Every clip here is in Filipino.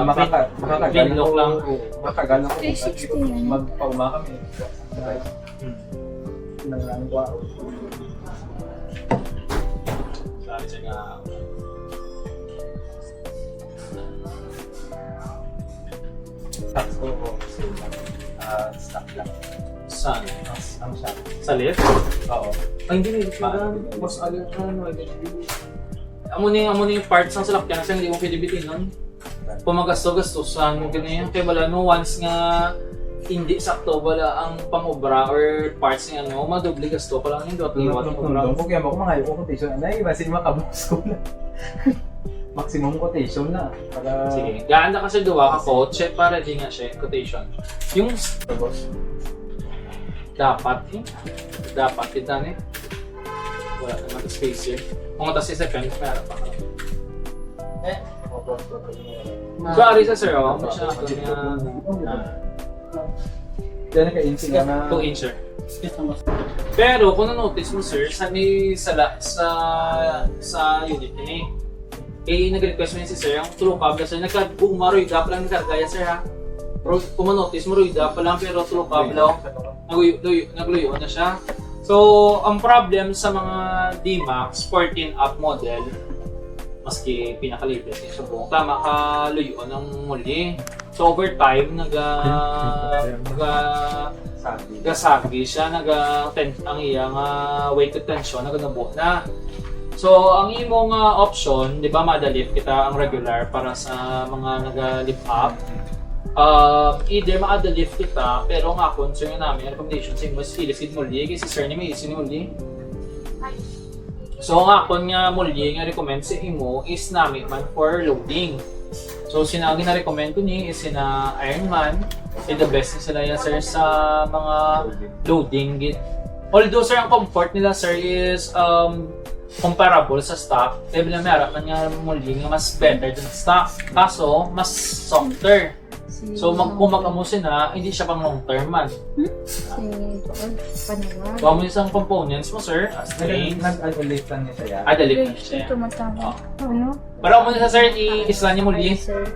makakagal lang. Makakagal lang. 360 yan. Magpauma kami. Nangyaring ko ako. Sabi siya nga. Stocks ko, stock lang. Saan? Ang shop. Sa lift? Oo. Ay, hindi. Mas alert na ano. Amo na yung parts ng salakyan kasi hindi mo pilibitin nun. Kung magasto-gastusan mo ganyan. Kaya wala no, once nga hindi sakto wala ang pang-obra or parts ng ano, madubli gasto pa lang yung dot iwan ng obra. Kaya mo kung mga quotation na ibasin makabos ko na. Maximum quotation na. Para... Sige, ganda kasi duwa ka kotse para di nga siya quotation. Yung dapat kita eh. Wala naman the space here. Kung ito si second, meron pa ka. Sorry sa sir, oh. Masyado niya. Kaya naka-inch na 2 inch, sir. Pero kung na-notice mo, sir, sa unit niya nag-request mo yun si sir, yung true cable, sir, nagka-bumaroy ka pa lang nagkargaya, sir, ha? Pero kung ma-notice mo, roida pa lang, pero true cable, nagluyo na siya. So, ang problem sa mga D-Max 14 up model, maski pinaka-latest yung subong, tama ka luyo ng muli. So, over time, nagasagi siya, ang iyang weight tension, nabuo na. So, ang imong option, di ba, madalift kita ang regular para sa mga nag-lift up. Either ma-lift kita, pero nga concern namin, recommendation sa mas ilisid muli, kasi sir ni may isin muli. So, nga kon nga muli, nga recommend sa imo is namin man for loading. So, sinagi na recommend ko niya is sina Ironman, the best sila yan sir sa mga loading. Although sir, ang comfort nila sir is comparable sa stock, dahil na meron man nga muli nga mas better than stock, kaso mas softer. So kung mag-amusin na, hindi siya pang long term man. Panawag. So mo isang components mo sir, strings. Nag-aliftan niya siya. Adalift na siya. Tumatama. Ano? Para mo sa sir, i-isla niya muli. Sir.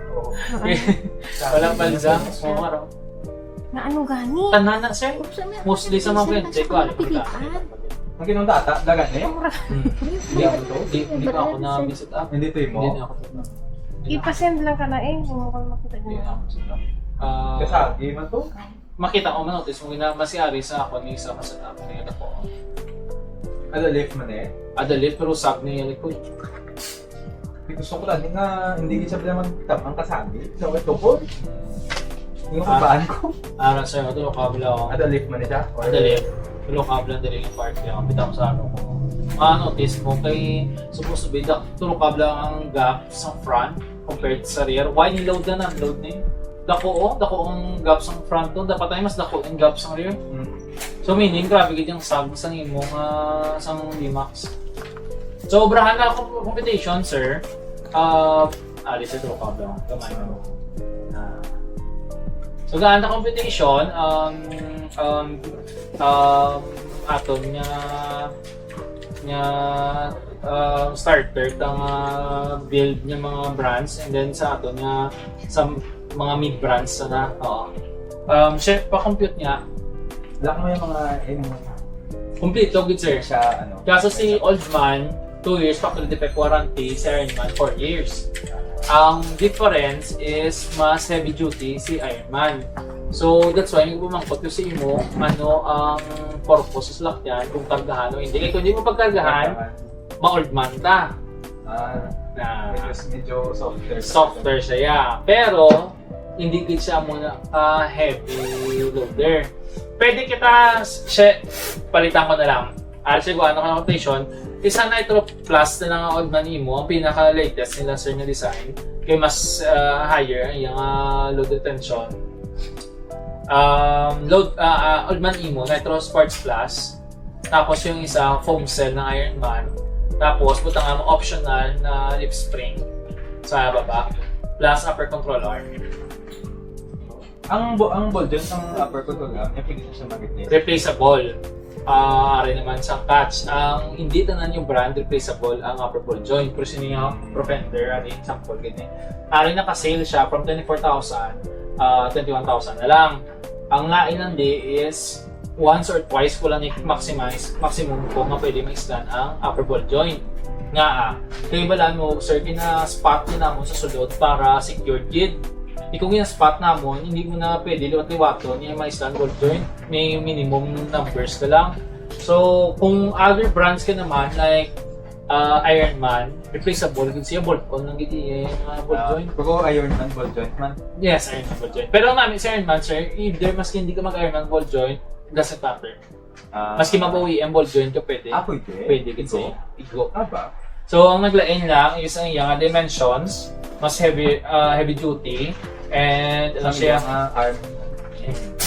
Walang balsa. Oo araw. Na ano gani? Tanana sir. Mostly sa mga friends, check ko alam ko ta. Ang kinundata, dagan eh. Hindi ako to. Hindi pa ako na-visit up. Hindi to mo. Hindi ako to. Ipasend lang ka na eh, kung mo makita Hindi niyo. ako to. Kasagi man to. Makita ko manotice mo masiari sa ako ni isa sa app niya ako. Lift man eh. Adalift pero sab niya likod. Gusto ko lang nga hindi siya pala magtap ang kasagi. So ito po. Yung kabaan ko. Ara sir, ito yung kabla ako. Lift man siya. Adalift. Pero kabla din yung part niya. Kapita ko sa ano ko. Notice mo kay supposed to be tulong kabla ang gap sa front compared sa rear. Why niload na unload na yun? Dako ang gap sa front to. Dapat tayo mas dako ang gap sa rear. So meaning, grabe gid yung sag sa imong sa D-Max. So obrahan na ako competition, sir. Alis ito kabla. Gamay mo. So gaan na competition, aton nya starter tang build nya mga brands and then sa aton nya sa mga mid brands na chef pa compute niya. Wala mo yung mga Complete to good sir. siya ano. Kaso si Oldman 2 years factory defect warranty, si Ironman 4 years. Ang difference is mas heavy duty si Ironman. So that's why yung bumangkot ko si imo, ano ang purpose sa lakyan, kung kargahan o hindi. Kaya kung hindi mo pagkargahan, ma-Oldman ta. Na Medyo softer siya, yeah. Pero hindi gid siya muna heavy loader. Pwede kita palitan ko na lang. Siguro ano ka quotation, isa Nitro Plus na lang ang Oldman mo, ang pinaka-latest nila sir na design. Kaya mas higher yung load retention. Oldman Imo, Nitro Sports Plus. Tapos yung isa, foam cell ng Ironman. Tapos butang ang optional na lip spring sa baba. Plus upper control arm. Ang ball dyan, ang upper control arm, yung pwede siya mag-replace. Replaceable. Ari naman sa catch. Ang hindi tanan yung brand replaceable ang upper ball joint. Pero sino yung Profender, ano yung sample, ganyan. Ari naka-sale siya from 24,000, 21,000 na lang. Ang lain ng day is once or twice ko lang maximum ko nga pwede ma-scan ang upper ball joint. Nga kaya balaan mo, sir, kina-spot na mo sa sulod para secured gid. Kung gina-spot na mo, hindi mo na pwede liwat-liwato niya ma-scan ball joint. May minimum numbers ka lang. So, kung other brands ka naman, like Ironman, replaceable, kung siya bolt-on ng giti ball joint. Pero Ironman ball joint man. Yes, Ironman ball joint. Pero ang namin sa Ironman, sir, either maski hindi ka mag-Ironman ball joint, it doesn't matter. Maski mag-OEM ball joint ka pwede. Pwede? Pwede kasi. Igo. Ba? So, ang naglain lang is ang iyang dimensions, mas heavy duty, and ano siya, arm.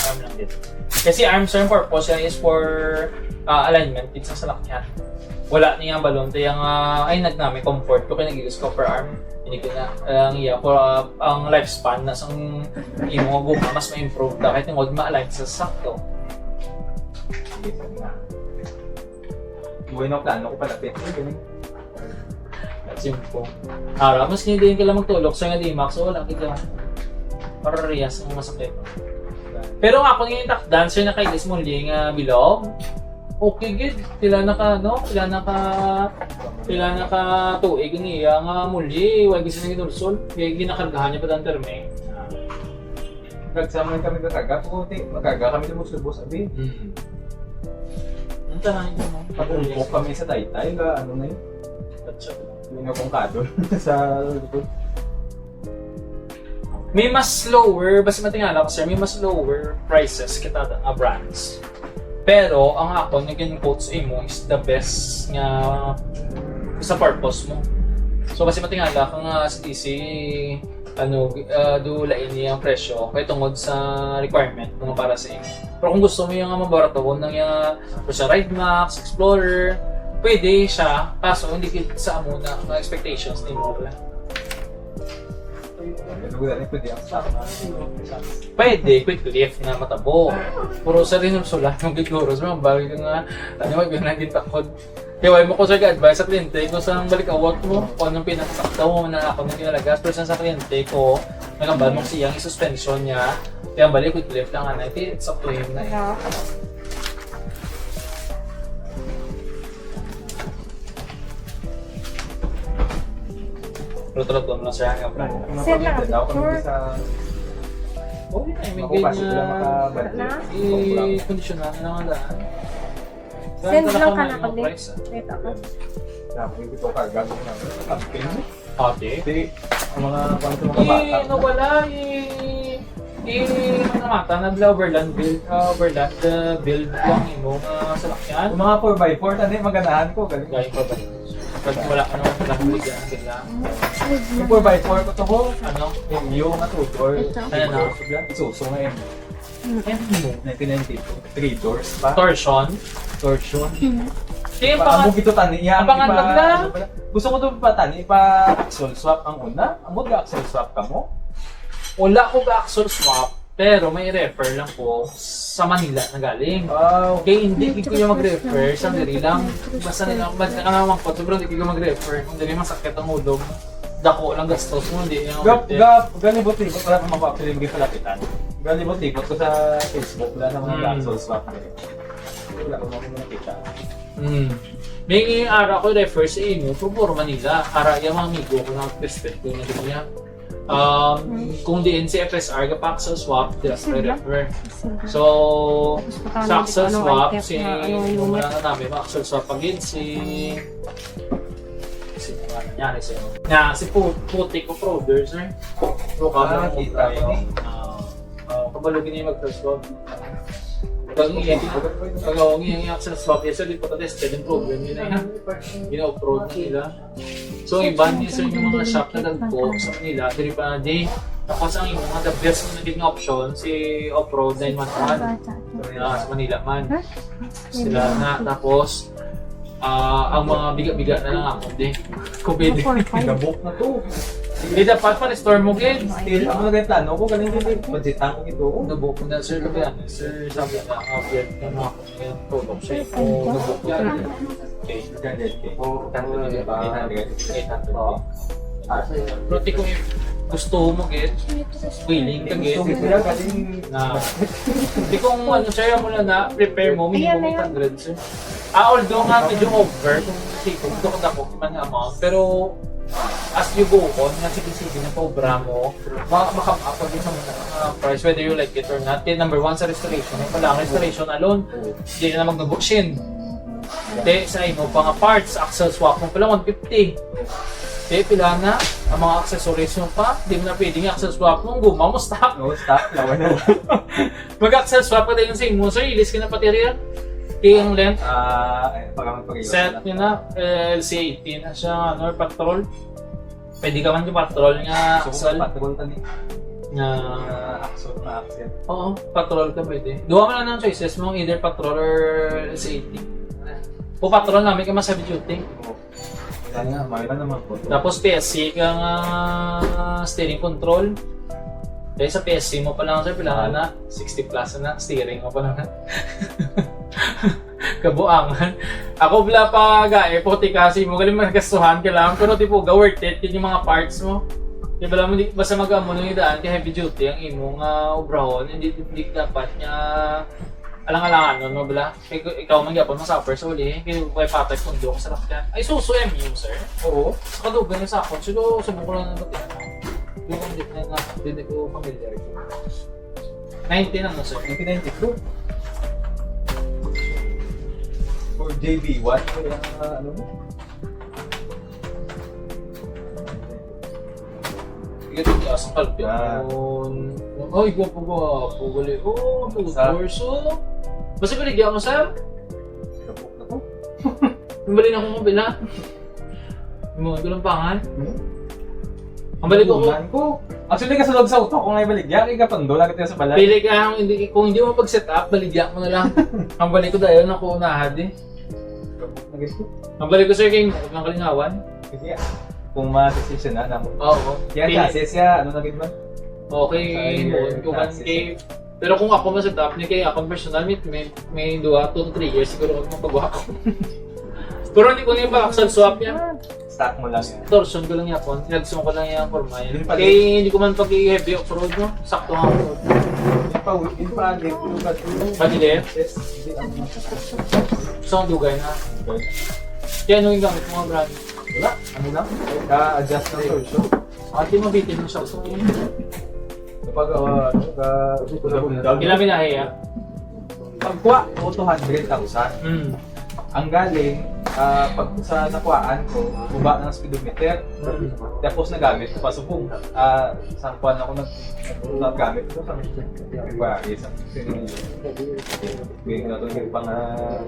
arm lang din. Kasi arm sir, purpose siya is for alignment din sa salakyan. Wala niyang balon, yung ay nagnami comfort ko kaya nag-use ko per arm. Hindi ko na ang iya for ang lifespan na sang imo guma mas ma-improve da kahit ngod ma-align sa sakto. Bueno, plano ko pala ganun. That's simple. Ara, mas hindi ka lang magtulog sa nga D-Max, so wala kita. Para riyas ang masakit. Pero nga kung yung tap dancer na kay Liz Muli nga bilog, okay good. Sila naka tuig niya nga muli, wag gisa nang ginursol. Kaya ginakargahan niya pa ang terme. Nagsama kami kagaga, puti, magaga kami sa Musubos, abi. Ang tanahin ko mo. Pag-umpok kami sa Taytay, ano na yun? Pinapongkado sa likod. May mas lower, basta matingala ko sir, may mas lower prices kita brands. Pero ang ako naging quotes mo is the best nga sa purpose mo. So kasi matingala ka nga sa TC dulain niya ang presyo kaya tungod sa requirement kung para sa inyo. Pero kung gusto mo yung mabarato ng yung sa Ride Max, Explorer, pwede siya, kaso hindi sa amo na expectations ni mo. Pwede, quick lift na matabo. Puro sa rin sulat ng giguros mo, bagay ka nga, wag na din takod. Kaya wala mo ko sa advice sa kliyente, kung saan balik awag mo, kung anong pinakasakta mo na ako nang kinalagas, pero sa kliyente ko, nagambal mo siyang i-suspension niya, kaya balik quick lift lang nga, it's up to him na eh. Pero talagang lang siya ang brand. Sir, nakapicture. Oo, may Makupasok lang makabalik. i-conditioner na lang ang daan. Send lang ka na kung kundi. Wait ako. Sabi ko kagago na. Camping. Ate? Hindi, ang mga kung sa mga bata. Nawala, namata na overland build lang sa lakyan. Yung mga 4x4, ano yung maganahan ko? Galing. Gaya pa ba? Pag wala ka naman pala huli dyan, bigla. Yung 4x4 ko to ko, Ano? yung Mio nga tutor. Ito. Ano na? Isuso nga yun. 1992. 3 doors pa. Torsion. Kaya pa Amo gito tani iya. Abangan lang lang. Gusto ko to pa tani pa axle swap ang una. Amo ga axle swap ka mo? wala ko ba axle swap, pero may refer lang po sa Manila na galing. Wow. Kaya hindi ko yung mag-refer sa diri lang. Basta nilang nakamang po, sobrang hindi ko mag-refer. Kung diri masakit ang ulo, dako lang gastos mo, hindi yung Galibot-libot wala pa mapapiling yung kalapitan. Galibot-libot ko sa Facebook wala na mga axle swap nila. Wala ko makikita. May ara ko refer sa inyo, puro Manila. Ara yung mga amigo ko na test ko na niya. Kung diin si FSR ka axle swap, direct refer. So, sa axle swap, si mga namin, axle swap agad si nangyari sa'yo. Si Putik ko producer. So, kita ko ni. Kabalugin niya mag-first swap. Pag ang access swap, yes, hindi po tested yung problem yun na yan. Gina-upload nila. So, iban niya sa yung mga shop na nagpo sa Manila, diri pa na di. Tapos ang yung mga the best na naging option, si off-road 911 sa Manila man. Sila na, tapos ang mga biga-biga na lang ako, di. Kung pwede. Nabok na to. Hindi dapat pa restore mo gid. Still, ako na plano ko, ganun din. Budgetan ko ito. Nabuk ko na sir ano yan. Sir sabi na update ka na ako ng total shape ko. Nabuk ko yan. Okay. 300K. Oo, 800. Pero di kung gusto mo get, willing ka get. Gusto ko sila galing Na, di kung ano sir, mo na prepare mo, minimum 800 sir. Although nga medyo over, kung sige, gusto ko na po man nga amount, pero as you go on, nga sige na sobra mo, makam up din sa mga price, whether you like it or not. Kaya number one sa restoration, yung pala ang restoration alone, hindi na mag-negotiate. Hindi, sa imo pa nga parts, axle swap mo pala 150. Pila na, ang mga accessories mo pa, hindi mo na pwedeng axle swap mo, guma mo, stop. No, stop. Lawan na. Mag-axle swap ka din yung same mo, sir, ilis ka na pati riyan. Kaya yung length, set nyo na, LC18 na siya, ano, patrol. Pwede ka man yung patrol nga axle. Patrol tali. Na, Axle. oo, patrol ka pwede. Duwa ka na ng choices mo, either patrol or LC18. O patrol namin ka mas heavy duty. Yan nga, mayroon naman po. Tapos PSC kang steering control. Dahil sa PSC mo pa lang sir, pila na 60 plus na, steering mo pa lang. Kabuangan. Ako wala pa gae, puti kasi mo galing magastuhan ka lang, pero tipo worth it yun yung mga parts mo. Di ba lang mo, basta mag-amo nung idaan kay heavy duty ang imong obrahon, hindi dapat niya alang-alangan nun, mabala. Ikaw man gyapon masuffer sa uli, kaya may patay kundo ko sa lakyan. Ay, suso MU, sir. Oo. Sa kadugan yung sakot, siguro subok ko lang ng batin. Hindi ko familiar. 19 ano, sir? 1992. For JB1, ano mo? Ito yung sa kalpyon. Ay, gwapo. Gali. Oh, torso. Basta pinigyan mo, sir? Kapok na po. Bumali na akong mabila. Mga dulampangan. Ang balik ko. Actually, kasulog sa utok ko ngayon baligya. Kaya kapando, lagit ka sa balay. Pili ka, kung hindi mo pag-set up, baligyan mo na lang. Ang balik ko dahil ako unahad eh. Ang balik ko sir kay ng Kalingawan. Kasi kung ma-decision na mo. Oo. Yan classes ya, ano na ba? Okay, kung kay pero kung ako ma-set up ni kay akong personal may 2 to 3 years siguro ako magpagawa ko. Pero hindi ko na yung pa-axle swap yan. Stock mo lang yan. Torsion ko lang yan po. Nagsumo ko lang yung forma yan. Yun pa Kaya hindi ko man pag-heavy off-road no? Sakto nga off-road. Yung pa, Panili? Yes. Gusto kong dugay na. Kaya ano yung gamit mo mga brand? Wala. Ano lang? Ka-adjust ng torsion. Ate mabitin yung shock. Kapag, Ilang minahe ya? Pagkuha, 200,000. Ang galing, pag sa nakuhaan ko, baba ng speedometer, tapos nagamit ko pa subong. Isang kuhaan ako naggamit ko sa isang bigyan na ito pang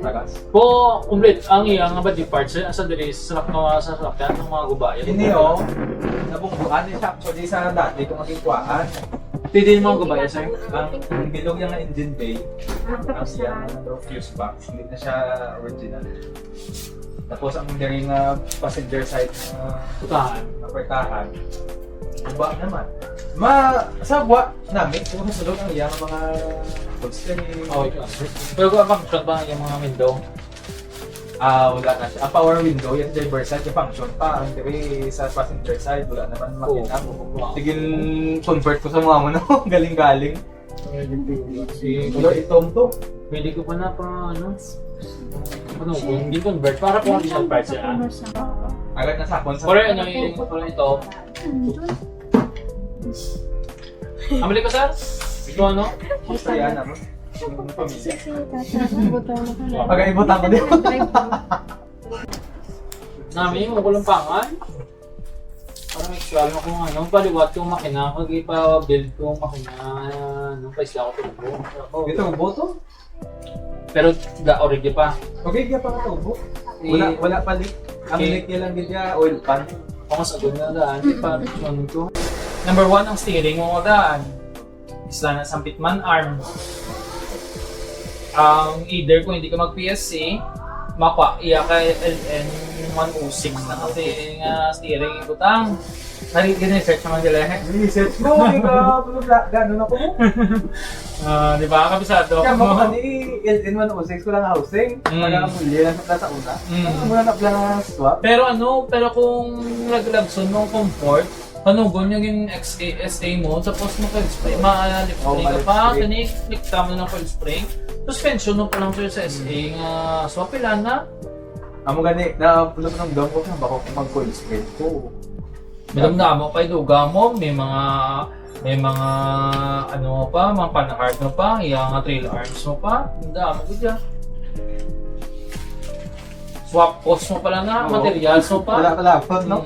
tagas. Po, complete ang iyang body parts sa diri sa sakyan ng mga gubayan. Hindi o, nabungbuan niya siya actually sa dati kung maging kuhaan. Pwede yung mga gubayan sir? Ang bilog niya ng engine bay, ang siya ng fuse box, hindi na siya original. Tapos ang daring passenger side Putahan. na pertahan, bumba naman. Sabwa namin, kung nasulog ang iyang mga bolster Okay ka. Pero kung function ba yung mga window? wala na siya. Ang power window, yung driver side, yung function pa. Ang diri sa passenger side, wala naman makita. Tigil convert ko sa mga mo, no? Galing-galing. Itom to. Pwede ko pa na pa ano? Ano, kung hindi convert, para po additional parts yan. Agad na sakon sa... Pero ano yung ito? Amali ko sir? Ito ano? Gusto yan, ano? Yung pamilya. Pag Pag-aibutan ko din. Namin yung kulampangan. Para make sure mo kung ano, paliwat yung makina, kag ipa-build ko yung makina, ano, paisla ko tubo. Ito, boto? Pero da origi pa. Okay, kaya pa ka tubo. Wala pa leak. Ang Okay. leak niya lang din niya, oil pan. Kung sa doon na daan, ipa-reaction ko. Number 1 ang steering mo daan. Isla na sampit man arm. Either kung hindi ka mag-PSC, mapa iya kay LN 106 na kasi nga steering ibutang. Nag-research naman nila eh. Research mo, gano'n ako mo. Di ba? Kabisado Kaya ako mo mo. ka ni LN106 ko lang housing. Pagkakamuli lang sa una. Muna na pala na swap. Pero kung naglagson mo comfort, gawin yung SA mo, tapos mo coil spray, ma-lip spray ka pa, tinik-click mo ng coil spray, suspension mo pa lang sa'yo sa SA nga swap ilan na. Amo gani, napulo ko ng dam ko na bako kung mag-coil spray ko. Madamdamo pa iduga mo, may mga ano pa, mga panahard mo pa, yung mga trail arms mo pa, damo ko dyan. Swap cost mo pala na, materials mo pa. Wala kalapot, no?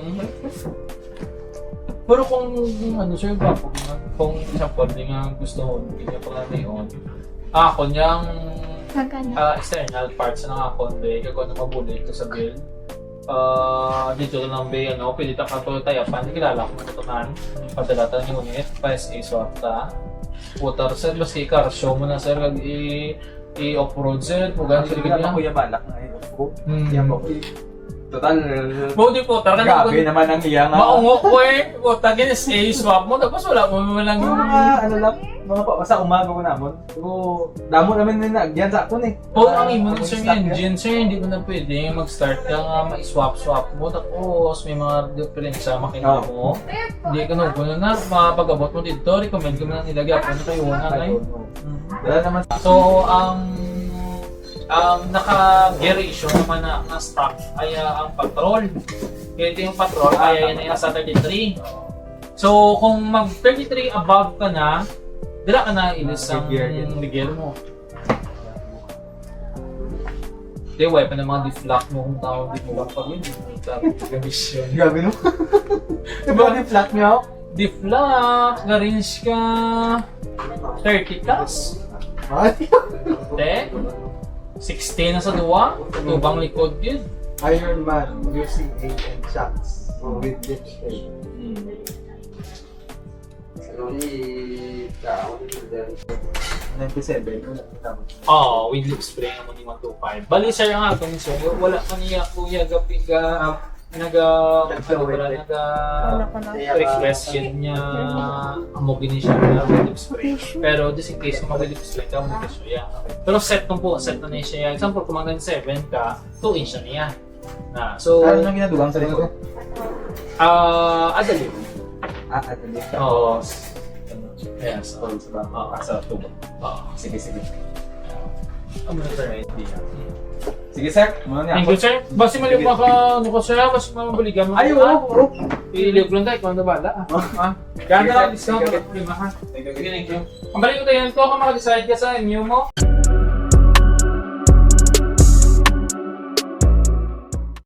Pero kung sir ba, kung example, di nga gusto mo, hindi niya pala na yun, kanyang external parts ng akon, kung mabulit ito sa build, dito lang ba, pwede ta ka ito tayapan, kilala ko ito nan, padalatan yung unit, pa-SA swap ta. Putar sir, maski car show mo na sir, i-off-road sir, pugan sir, Hindi naman kuya balak na yun ko. Yan po. Total, Budi po, gabi naman ang iya nga. maungo ko eh, puta, SA swap mo, tapos wala mo lang Yung mga ano lang, mga sa umaga ko namon. Pero damo naman na nagyan sa akon eh. Ang imo ng sir engine, sir, hindi mo na pwede mag-start ka nga ma-swap-swap mo, tapos may mga difference sa makina mo. Hindi ka na mapag-abot mo dito, recommend ko na nilagay ako na kayo na ngay. Wala naman. So, ang naka-gear ratio naman na stock ay ang patrol. Kaya ito yung patrol, kaya yan ay nasa 33. So, kung mag-33 above ka na, dila ka na ilis ang gear mo. Hindi, wala pa ng mga deflect mo kung tawag di mo lang pag yun. Gamisyon. Grabe no? Diba yung flat niyo? Deflect, na-range ka 30 plus. Ay! Te, 16 na sa duwa, tubang likod yun. Iron Man using 8 shots with lip spray. 97. With lip spray naman ni 125. Bali sir ang atong sir, wala man niya kuya gapiga request yun niya amo gini siya na lip spray. Pero just in case kung mag-lip spray ka mo siya. Pero set na niya siya. Example kung mag 7 ka, 2 inch na niya. So Ano nang ginadugang sa likod? adali. Adali. Oo. Yes. Sa tubo. Sige. Ano na sir idea? Sige sir, muna niya. Thank you sir. Basi maliw ka sir, basi mamabaligan mo. Ay, oo. Iliw lang tayo, kung ano bala. Ganda lang, discount. Thank you. Ang balik ko tayo nito, kung makadecide ka sa MU mo.